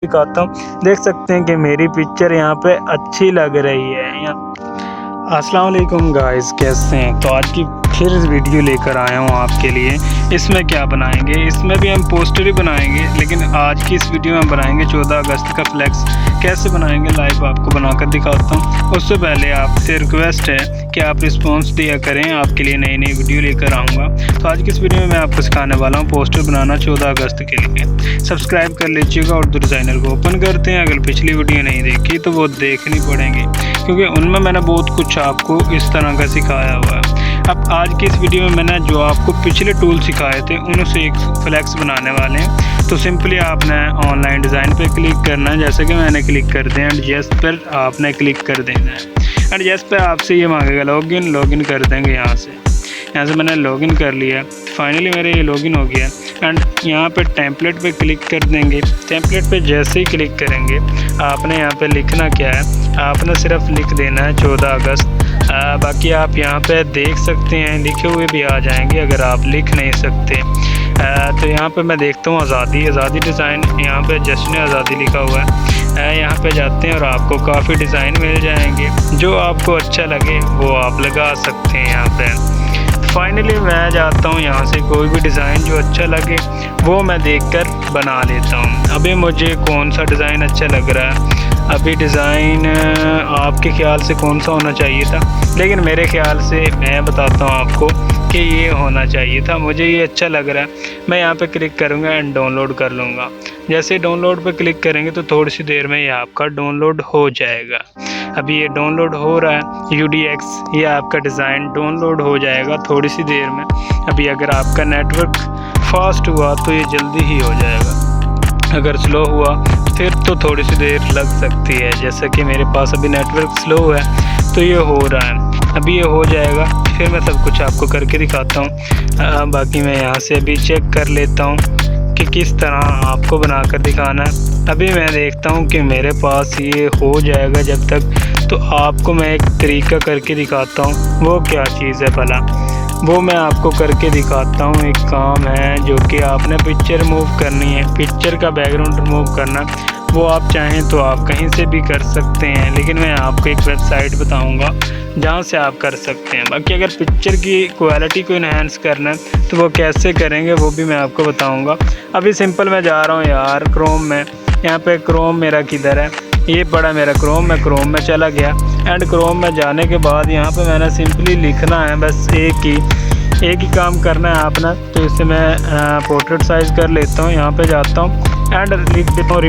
दिखाता हूँ। देख सकते हैं कि मेरी पिक्चर यहाँ पे अच्छी लग रही है। अस्सलाम वालेकुम गाइस, कैसे हैं? तो आज की फिर वीडियो लेकर आया हूँ आपके लिए। इसमें क्या बनाएंगे, इसमें भी हम पोस्टर ही बनाएंगे, लेकिन आज की इस वीडियो में हम बनाएंगे 14 अगस्त का फ्लैक्स। कैसे बनाएंगे लाइव आपको बनाकर दिखाता हूँ। उससे पहले आपसे रिक्वेस्ट है कि आप रिस्पॉन्स दिया करें, आपके लिए नई नई वीडियो लेकर आऊँगा। तो आज की इस वीडियो में मैं आपको सिखाने वाला हूँ पोस्टर बनाना 14 अगस्त के लिए। सब्सक्राइब कर लीजिएगा और डिज़ाइनर को ओपन करते हैं। अगर पिछली वीडियो नहीं देखी तो वो देखनी पड़ेगी, क्योंकि उनमें मैंने बहुत कुछ आपको इस तरह का सिखाया हुआ है। अब आज की इस वीडियो में मैंने जो आपको पिछले टूल सिखाए थे उनसे एक फ्लैक्स बनाने वाले हैं। तो सिंपली आपने ऑनलाइन डिज़ाइन पे क्लिक करना है, जैसे कि मैंने क्लिक कर दिया। एंड यस पर आपने क्लिक कर देना है। एंड यस पे आपसे ये मांगेगा लॉगिन कर देंगे। यहाँ से मैंने लॉगिन कर लिया। फाइनली मेरे ये लॉगिन हो गया। एंड यहाँ पे टेम्पलेट पे क्लिक कर देंगे। टेम्पलेट पे जैसे ही क्लिक करेंगे आपने यहाँ पे लिखना क्या है, आपने सिर्फ लिख देना है 14 अगस्त। बाकी आप यहाँ पे देख सकते हैं लिखे हुए भी आ जाएंगे अगर आप लिख नहीं सकते। तो यहाँ पे मैं देखता हूँ आज़ादी डिज़ाइन, यहाँ पे जश्न आज़ादी लिखा हुआ है। यहाँ पे जाते हैं और आपको काफ़ी डिज़ाइन मिल जाएंगे। जो आपको अच्छा लगे वो आप लगा सकते हैं यहाँ पे। फाइनली मैं जाता हूँ यहाँ से, कोई भी डिज़ाइन जो अच्छा लगे वो मैं देखकर बना लेता हूँ। अभी मुझे कौन सा डिज़ाइन अच्छा लग रहा है, अभी डिज़ाइन आपके ख्याल से कौन सा होना चाहिए था, लेकिन मेरे ख्याल से मैं बताता हूँ आपको कि ये होना चाहिए था। मुझे ये अच्छा लग रहा है। मैं यहाँ पे क्लिक करूँगा एंड डाउनलोड कर लूँगा। जैसे डाउनलोड पे क्लिक करेंगे तो थोड़ी सी देर में ये आपका डाउनलोड हो जाएगा। अभी ये डाउनलोड हो रहा है UDX, ये आपका डिज़ाइन डाउनलोड हो जाएगा थोड़ी सी देर में। अभी अगर आपका नेटवर्क फास्ट हुआ तो ये जल्दी ही हो जाएगा, अगर स्लो हुआ फिर तो थोड़ी सी देर लग सकती है। जैसा कि मेरे पास अभी नेटवर्क स्लो है तो ये हो रहा है। अभी ये हो जाएगा, फिर मैं सब कुछ आपको करके दिखाता हूँ। बाकी मैं यहाँ से अभी चेक कर लेता हूँ कि किस तरह आपको बनाकर दिखाना है। अभी मैं देखता हूँ कि मेरे पास ये हो जाएगा जब तक। तो आपको मैं एक तरीका करके दिखाता हूँ, वो क्या चीज़ है भला, वो मैं आपको करके दिखाता हूँ। एक काम है जो कि आपने पिक्चर रिमूव करनी है, पिक्चर का बैकग्राउंड रिमूव करना। वो आप चाहें तो आप कहीं से भी कर सकते हैं, लेकिन मैं आपको एक वेबसाइट बताऊंगा जहां से आप कर सकते हैं। बाकी अगर पिक्चर की क्वालिटी को इन्हेंस करना है तो वो कैसे करेंगे वो भी मैं आपको बताऊंगा। अभी सिंपल मैं जा रहा हूं यार क्रोम में। यहाँ पे क्रोम मेरा किधर है, ये पड़ा मेरा क्रोम। मैं क्रोम में चला गया। एंड क्रोम में जाने के बाद यहाँ पे मैंने सिंपली लिखना है बस एक ही काम करना है आपने। तो इसे मैं पोर्ट्रेट साइज़ कर लेता हूँ। यहाँ पे जाता हूँ एंड लिख देता हूँ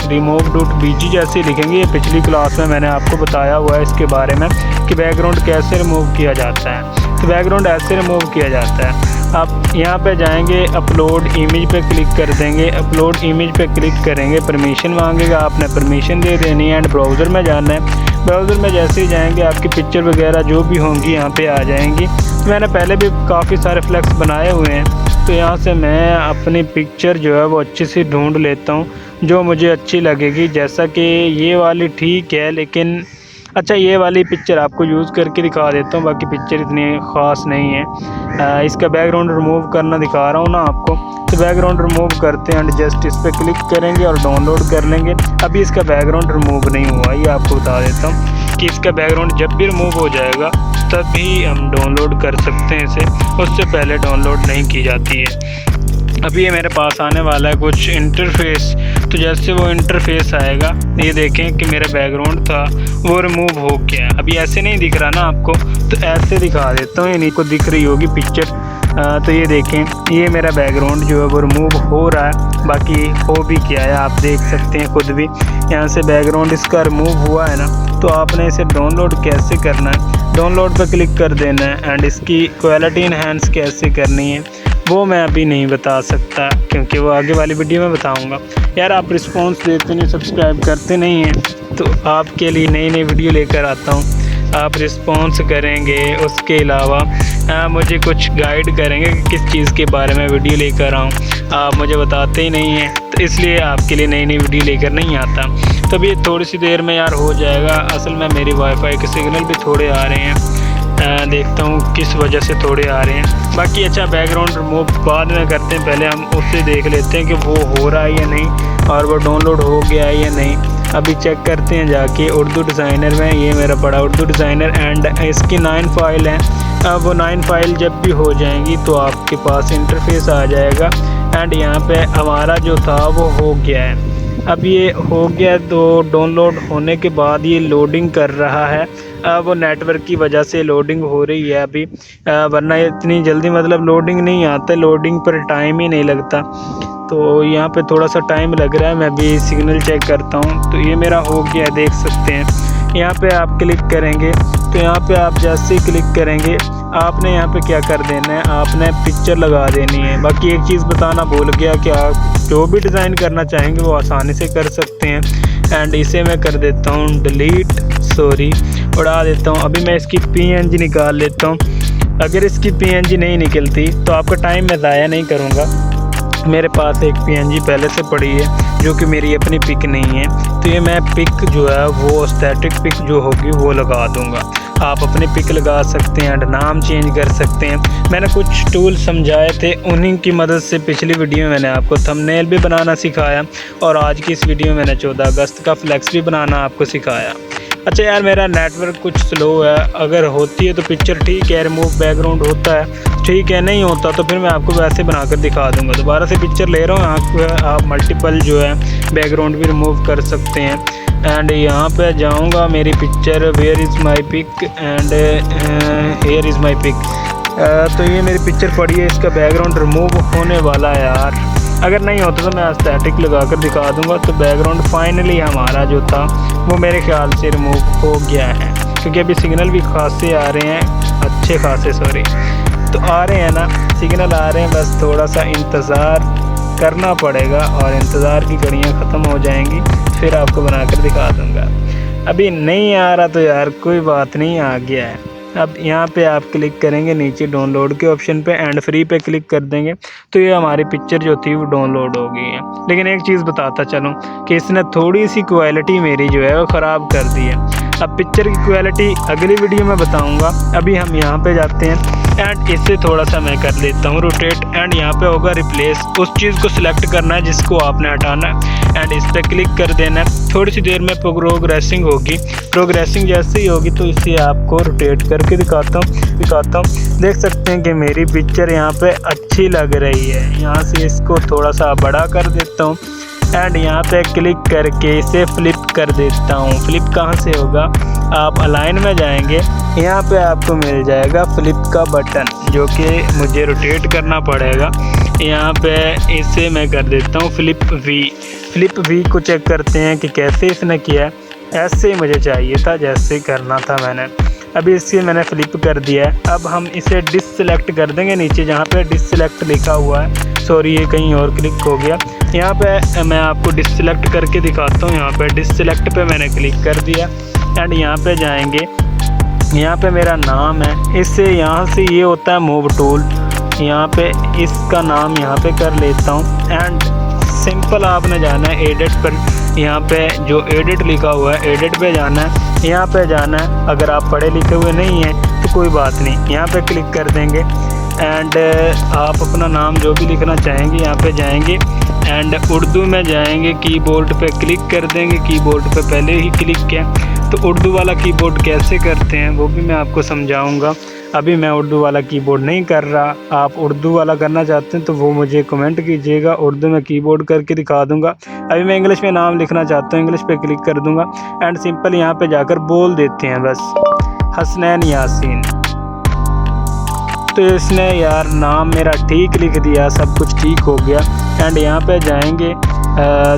remove.bg जैसे लिखेंगे। ये पिछली क्लास में मैंने आपको बताया हुआ है इसके बारे में कि बैकग्राउंड कैसे रिमूव किया जाता है। तो बैकग्राउंड ऐसे रिमूव किया जाता है। आप यहाँ पे जाएंगे, अपलोड इमेज पे क्लिक कर देंगे। अपलोड इमेज पे क्लिक करेंगे, परमिशन मांगेगा, आपने परमिशन दे देनी है। एंड ब्राउज़र में जाना है। ब्राउज़र में जैसे ही जाएंगे आपकी पिक्चर वगैरह जो भी होंगी यहाँ पे आ जाएंगी। तो मैंने पहले भी काफ़ी सारे फ्लैक्स बनाए हुए हैं। तो यहाँ से मैं अपनी पिक्चर जो है वो अच्छे से ढूंढ लेता हूँ जो मुझे अच्छी लगेगी। जैसा कि ये वाली ठीक है, लेकिन अच्छा ये वाली पिक्चर आपको यूज़ करके दिखा देता हूँ। बाकी पिक्चर इतनी ख़ास नहीं है। इसका बैकग्राउंड रिमूव करना दिखा रहा हूँ ना आपको। तो बैकग्राउंड रिमूव करते हैं एंड जस्ट इस पर क्लिक करेंगे और डाउनलोड कर लेंगे। अभी इसका बैकग्राउंड रिमूव नहीं हुआ, ये आपको बता देता हूँ कि इसका बैकग्राउंड जब भी रिमूव हो जाएगा तभी हम डाउनलोड कर सकते हैं इसे, उससे पहले डाउनलोड नहीं की जाती है। अभी ये मेरे पास आने वाला है कुछ इंटरफेस। तो जैसे वो इंटरफेस आएगा, ये देखें कि मेरा बैकग्राउंड था वो रिमूव हो गया। अभी ऐसे नहीं दिख रहा ना आपको, तो ऐसे दिखा देता हूँ, इन्हीं को दिख रही होगी पिक्चर। तो ये देखें, ये मेरा बैकग्राउंड जो है वो रिमूव हो रहा है। बाकी हो भी क्या है आप देख सकते हैं खुद भी। यहाँ से बैकग्राउंड इसका रिमूव हुआ है ना। तो आपने इसे डाउनलोड कैसे करना है, डाउनलोड पर क्लिक कर देना है। एंड इसकी क्वालिटी इन्हेंस कैसे करनी है वो मैं अभी नहीं बता सकता, क्योंकि वो आगे वाली वीडियो में बताऊंगा। यार आप रिस्पॉन्स देते नहीं, सब्सक्राइब करते नहीं हैं, तो आपके लिए नई नई वीडियो लेकर आता हूँ। आप रिस्पॉन्स करेंगे, उसके अलावा मुझे कुछ गाइड करेंगे कि किस चीज़ के बारे में वीडियो लेकर आऊँ। आप मुझे बताते ही नहीं हैं, तो इसलिए आपके लिए नई नई वीडियो लेकर नहीं आता। तो अभी थोड़ी सी देर में यार हो जाएगा। असल में मेरी वाईफाई के सिग्नल भी थोड़े आ रहे हैं, देखता हूँ किस वजह से थोड़े आ रहे हैं। बाकी अच्छा बैकग्राउंड रिमूव बाद में करते हैं, पहले हम उससे देख लेते हैं कि वो हो रहा है या नहीं। और वो डाउनलोड हो गया है या नहीं। अभी चेक करते हैं जाके उर्दू डिज़ाइनर में। ये मेरा पड़ा उर्दू डिज़ाइनर एंड इसकी 9 फाइल हैं। अब वो 9 फाइल जब भी हो जाएंगी तो आपके पास इंटरफेस आ जाएगा एंड यहाँ पे हमारा जो था वो हो गया है। अब ये हो गया तो डाउनलोड होने के बाद ये लोडिंग कर रहा है। वो नेटवर्क की वजह से लोडिंग हो रही है अभी, वरना इतनी जल्दी मतलब लोडिंग नहीं आता, लोडिंग पर टाइम ही नहीं लगता। तो यहाँ पे थोड़ा सा टाइम लग रहा है। मैं भी सिग्नल चेक करता हूँ। तो ये मेरा हो गया, देख सकते हैं। यहाँ पे आप क्लिक करेंगे तो यहाँ पे आप जैसे ही क्लिक करेंगे आपने यहाँ पे क्या कर देना है, आपने पिक्चर लगा देनी है। बाकी एक चीज़ बताना भूल गया कि आप जो भी डिज़ाइन करना चाहेंगे वो आसानी से कर सकते हैं। एंड इसे मैं कर देता हूँ डिलीट, सॉरी उड़ा देता हूँ। अभी मैं इसकी PNG निकाल लेता हूँ। अगर इसकी PNG नहीं निकलती तो आपका टाइम मैं ज़ाया नहीं करूँगा। मेरे पास एक PNG पहले से पड़ी है जो कि मेरी अपनी पिक नहीं है। तो ये मैं पिक जो है वो स्टैटिक पिक जो होगी वो लगा दूंगा। आप अपनी पिक लगा सकते हैं एंड नाम चेंज कर सकते हैं। मैंने कुछ टूल समझाए थे, उन्हीं की मदद से पिछली वीडियो में मैंने आपको थंबनेल भी बनाना सिखाया और आज की इस वीडियो में मैंने 14 अगस्त का फ्लैक्स भी बनाना आपको सिखाया। अच्छा यार, मेरा नेटवर्क कुछ स्लो है। अगर होती है तो पिक्चर ठीक है, रिमूव बैकग्राउंड होता है ठीक है, नहीं होता तो फिर मैं आपको वैसे बनाकर दिखा दूंगा। दोबारा से पिक्चर ले रहा हूँ। आप मल्टीपल जो है बैकग्राउंड भी रिमूव कर सकते हैं। एंड यहाँ पे जाऊँगा, मेरी picture where is my pic and here is my pic. तो ये मेरी पिक्चर पड़ी है, इसका बैकग्राउंड रिमूव होने वाला है यार। अगर नहीं होता तो मैं स्टैटिक लगा कर दिखा दूंगा। तो बैकग्राउंड फाइनली हमारा जो था वो मेरे ख्याल से रिमूव हो गया है, क्योंकि अभी सिग्नल भी खासे आ रहे हैं, अच्छे खासे सॉरी तो आ रहे हैं ना, सिग्नल आ रहे हैं। बस थोड़ा सा इंतज़ार करना पड़ेगा और इंतज़ार की घड़ियाँ ख़त्म हो जाएंगी, फिर आपको बनाकर दिखा दूँगा। अभी नहीं आ रहा तो यार कोई बात नहीं, आ गया है। अब यहाँ पे आप क्लिक करेंगे नीचे डाउनलोड के ऑप्शन पे एंड फ्री पे क्लिक कर देंगे तो ये हमारी पिक्चर जो थी वो डाउनलोड हो गई है। लेकिन एक चीज़ बताता चलूँ कि इसने थोड़ी सी क्वालिटी मेरी जो है वो ख़राब कर दी है। अब पिक्चर की क्वालिटी अगली वीडियो में बताऊँगा। अभी हम यहाँ पे जाते हैं एंड इससे थोड़ा सा मैं कर लेता हूँ रोटेट एंड यहाँ पे होगा रिप्लेस। उस चीज़ को सिलेक्ट करना है जिसको आपने हटाना है एंड इस पर क्लिक कर देना है। थोड़ी सी देर में प्रोग्रेसिंग होगी, प्रोग्रेसिंग जैसे ही होगी तो इसे आपको रोटेट करके दिखाता हूँ। देख सकते हैं कि मेरी पिक्चर यहाँ पे अच्छी लग रही है। यहाँ से इसको थोड़ा सा बड़ा कर देता हूँ एंड यहाँ पे क्लिक करके इसे फ्लिप कर देता हूँ। फ्लिप कहाँ से होगा, आप अलाइन में जाएंगे, यहाँ पे आपको मिल जाएगा फ्लिप का बटन जो कि मुझे रोटेट करना पड़ेगा। यहाँ पे इसे मैं कर देता हूँ फ्लिप वी को चेक करते हैं कि कैसे इसने किया है। ऐसे ही मुझे चाहिए था जैसे करना था मैंने। अभी इसके मैंने फ्लिप कर दिया है। अब हम इसे डिससेलेक्ट कर देंगे, नीचे जहाँ पे डिससेलेक्ट लिखा हुआ है, सॉरी ये कहीं और क्लिक हो गया। यहाँ पे मैं आपको डिससेलेक्ट करके दिखाता हूँ। यहाँ पे डिससेलेक्ट पे मैंने क्लिक कर दिया एंड यहाँ पे जाएंगे, यहाँ पे मेरा नाम है, इससे यहाँ से ये होता है मूव टूल, यहाँ पे इसका नाम यहाँ पे कर लेता हूँ एंड सिंपल आपने जाना है एडिट पर। यहाँ पे जो एडिट लिखा हुआ है एडिट पे जाना है, यहाँ पे जाना है। अगर आप पढ़े लिखे हुए नहीं हैं तो कोई बात नहीं, यहाँ पे क्लिक कर देंगे एंड आप अपना नाम जो भी लिखना चाहेंगे यहाँ पे जाएंगे एंड उर्दू में जाएंगे, कीबोर्ड पे क्लिक कर देंगे। कीबोर्ड पे पहले ही क्लिक किया तो उर्दू वाला कीबोर्ड कैसे करते हैं वो भी मैं आपको समझाऊंगा। अभी मैं उर्दू वाला कीबोर्ड नहीं कर रहा, आप उर्दू वाला करना चाहते हैं तो वो मुझे कमेंट कीजिएगा, उर्दू में कीबोर्ड करके दिखा दूंगा। अभी मैं इंग्लिश में नाम लिखना चाहता हूँ, इंग्लिश पे क्लिक कर दूंगा एंड सिंपल यहाँ पे जाकर बोल देते हैं बस हसनैन यासीन। तो इसने यार नाम मेरा ठीक लिख दिया, सब कुछ ठीक हो गया एंड यहाँ पे जाएंगे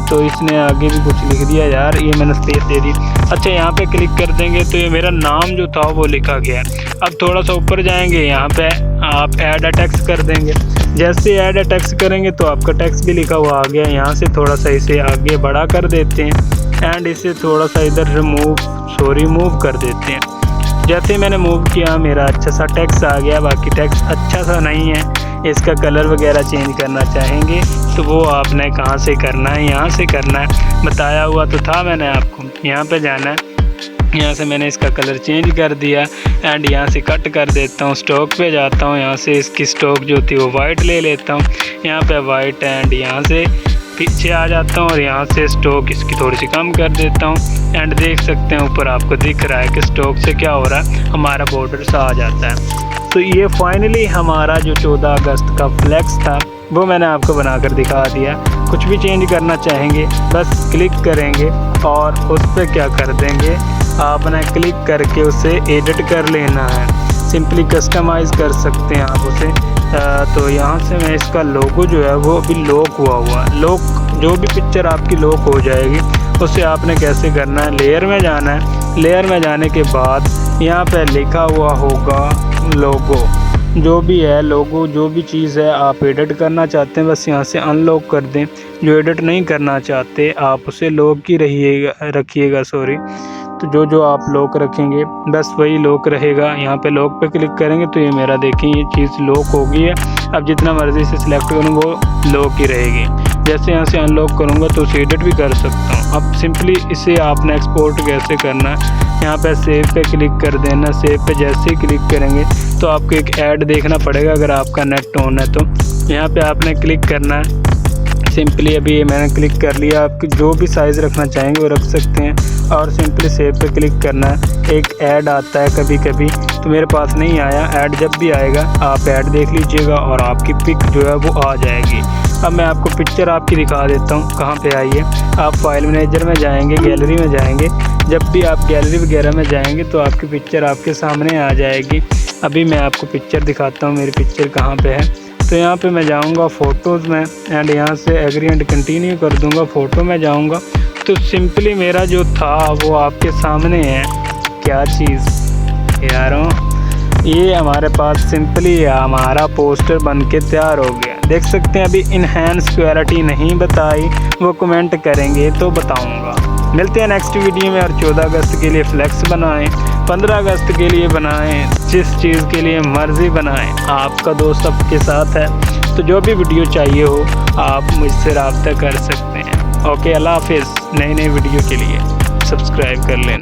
तो इसने आगे भी कुछ लिख दिया यार, ये मैंने स्पेस दे दी। अच्छा यहाँ पे क्लिक कर देंगे तो ये मेरा नाम जो था वो लिखा गया। अब थोड़ा सा ऊपर जाएंगे, यहाँ पे आप ऐड अ टेक्स्ट कर देंगे। जैसे ऐड अ टेक्स्ट करेंगे तो आपका टेक्स्ट भी लिखा हुआ आ गया। यहाँ से थोड़ा सा इसे आगे बड़ा कर देते हैं एंड इसे थोड़ा सा इधर मूव कर देते हैं। जैसे मैंने मूव किया मेरा अच्छा सा टेक्स्ट आ गया। बाकी टेक्स्ट अच्छा सा नहीं है, इसका कलर वगैरह चेंज करना चाहेंगे तो वो आपने कहाँ से करना है, यहाँ से करना है, बताया हुआ तो था मैंने आपको। यहाँ पे जाना है, यहाँ से मैंने इसका कलर चेंज कर दिया एंड यहाँ से कट कर देता हूँ। स्टॉक पे जाता हूँ, यहाँ से इसकी स्टॉक जो थी वो वाइट ले लेता हूँ। यहाँ पे वाइट एंड यहाँ से पीछे आ जाता हूँ और यहाँ से स्टॉक इसकी थोड़ी सी कम कर देता हूँ। एंड देख सकते हैं ऊपर आपको दिख रहा है कि स्टॉक से क्या हो रहा है, हमारा बॉर्डर सा आ जाता है। तो ये फाइनली हमारा जो 14 अगस्त का फ्लैक्स था वो मैंने आपको बनाकर दिखा दिया। कुछ भी चेंज करना चाहेंगे बस क्लिक करेंगे और उस पर क्या कर देंगे, आपने क्लिक करके उसे एडिट कर लेना है। सिंपली कस्टमाइज़ कर सकते हैं आप उसे। तो यहाँ से मैं इसका लोगो जो है वो अभी लॉक हुआ लॉक, जो भी पिक्चर आपकी लॉक हो जाएगी उसे आपने कैसे करना है, लेयर में जाना है। लेयर में जाने के बाद यहाँ पे लिखा हुआ होगा लोगो, जो भी है लोगो, जो भी चीज़ है आप एडिट करना चाहते हैं बस यहाँ से अनलॉक कर दें। जो एडिट नहीं करना चाहते आप उसे लॉक ही रखिएगा सॉरी। तो जो आप लॉक रखेंगे बस वही लॉक रहेगा। यहाँ पे लॉक पे क्लिक करेंगे तो ये मेरा देखें ये चीज़ लॉक हो गई है। अब जितना मर्ज़ी से सिलेक्ट करूँगा वो लॉक ही रहेगी। जैसे यहाँ से अनलॉक करूँगा तो उसे एडिट भी कर सकता हूँ। अब सिंपली इसे आपने एक्सपोर्ट कैसे करना है, यहाँ पे सेव पे क्लिक कर देना। सेव पे जैसे ही क्लिक करेंगे तो आपको एक ऐड देखना पड़ेगा अगर आपका नेट ऑन है तो। यहाँ पे आपने क्लिक करना है। सिंपली अभी ये मैंने क्लिक कर लिया। आप जो भी साइज़ रखना चाहेंगे वो रख सकते हैं और सिंपली सेव पे क्लिक करना है। एक ऐड आता है कभी कभी, तो मेरे पास नहीं आया ऐड। जब भी आएगा आप ऐड देख लीजिएगा और आपकी पिक जो है वो आ जाएगी। अब मैं आपको पिक्चर आपकी दिखा देता हूँ कहाँ पे आई है। आप फाइल मैनेजर में जाएंगे, गैलरी में जाएंगे। जब भी आप गैलरी वगैरह में जाएंगे तो आपकी पिक्चर आपके सामने आ जाएगी। अभी मैं आपको पिक्चर दिखाता हूँ मेरी पिक्चर कहाँ पे है। तो यहाँ पे मैं जाऊँगा फ़ोटोज़ में एंड यहाँ से एग्री एंड कंटिन्यू कर दूँगा। फ़ोटो में जाऊँगा तो सिंपली मेरा जो था वो आपके सामने है। क्या चीज़ यारों, ये हमारे पास सिंपली हमारा पोस्टर बन के तैयार हो गया। देख सकते हैं अभी इनहेंस क्वालिटी नहीं बताई, वो कमेंट करेंगे तो बताऊँगा। मिलते हैं नेक्स्ट वीडियो में। और 14 अगस्त के लिए फ्लैक्स बनाएं, 15 अगस्त के लिए बनाएं, जिस चीज़ के लिए मर्ज़ी बनाएं, आपका दोस्त सबके साथ है। तो जो भी वीडियो चाहिए हो आप मुझसे रब्ता कर सकते हैं। ओके, अल्लाह हाफिज़। नई वीडियो के लिए सब्सक्राइब कर लें।